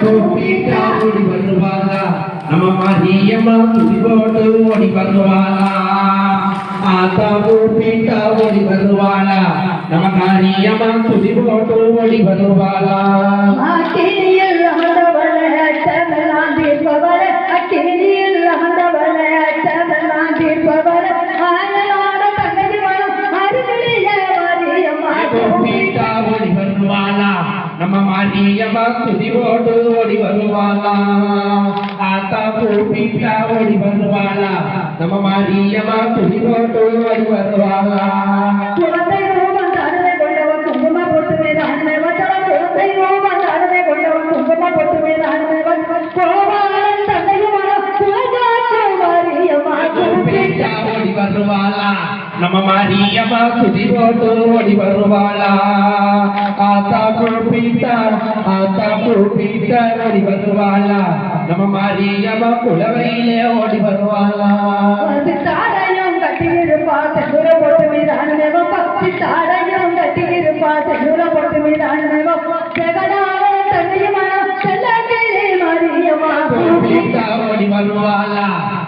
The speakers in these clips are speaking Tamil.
கூப்பிட்டா ஓடி வருவாளா நம்ம மாரியம்மா துதி போட்டு ஓடி வருவாளா ஆத்தா கூப்பிட்டா ஓடி வருவாளா நம்ம மாரியம்மா துதி போட்டு ஓடி வருவாளா அக்கினியில் அமர்ந்தவளே அச்சமெல்லாம் தீர்ப்பவளே அக்கினியில் அமர்ந்தவளே அச்சமெல்லாம் தீர்ப்பவளே ஆயனோட தங்கை மனம் அருகிலேய மாரியம்மா கூப்பிட்டா ஓடி வருவாளா நம்ம மாரியம்மா துதி போட்டு ஓடி வருவாளா ஆத்தா கூப்பிட்டா ஓடி வருவாளா நம்ம மாரியம்மா துதி போட்டு ஓடி வருவாளா குழந்தை ரூபம் தாழ்மை கொண்டவன் குங்கும பொட்டு மீது அன்னை வந்தவன் குழந்தை ரூபம் தாழ்மை கொண்டவன் குங்கும பொட்டு மீது அன்னை வந்தவன் கோபாலன் தந்தையும் மனம் குலஜாக்கு மாரியம்மா கூப்பிட்டா ஓடி வருவாளா நம்ம மாரியம்மா துதி போட்டு ஓடி வருவாளா ஆத்தா கூப்பிட்டா ஓடி வருவாளா நம்ம மாரியம்மா குலவையிலே ஓடி வருவாளா தாடையும் கட்டியிருப்பா செங்குர பொட்டு மீது அன்னை பக்தி தாடையும் கட்டியிருப்பா செங்குர பொட்டு மீது அன்னை ஜெகடாவன் தந்தையும் மனம் செல்லக்கிளி மாரியம்மா கூப்பிட்டா ஓடி வருவாளா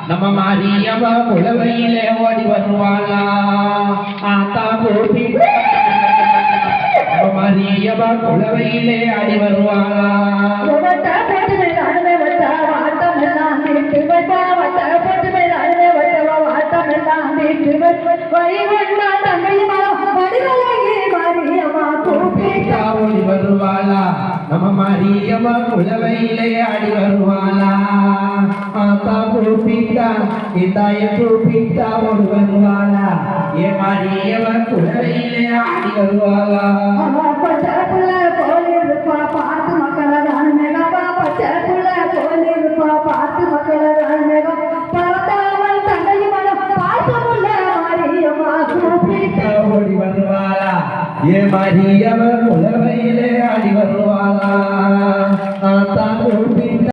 நம்ம மாரியம்மா குலவையிலே ஓடி வருவாளா ஆத்தா கூப்பிட்டா நம்ம மாரியம்மா குலவையிலே ஆடி வருவாளா வட்ட பொட்டு மீது அன்னை வட்ட வாட்டம் எல்லாம் தீர்த்து வைப்பா வட்ட பொட்டு மீது அன்னை வட்டவா வாட்டம் எல்லாம் தீர்த்து வைப்பா தந்தையும் மனம் வடிவழகி மாரியம்மா கூப்பிட்டா ஓடி வருவாளா நம்ம மாரியம்மா குலவையிலே ஆடி வருவாளா ஆத்தா கூப்பிட்டா தாய கூப்பிட்டா ஓடி வருவாளா ஏ மாரியம்மா குலவையிலே ஆடி வருவாளா பச்சை புள்ள போலிருப்பா பார்த்து மக்களை தானுமேகா பச்சை புள்ள போலிருப்பா பார்த்து மக்களை தானுமேகா பரத்தாமல் தந்தையும் மனம் பாசமுள்ள மாரியம்மா கூப்பிட்டா ஓடி வருவாளா ஏ மாரியம்மா குலவையிலே ஆடி வருவாளா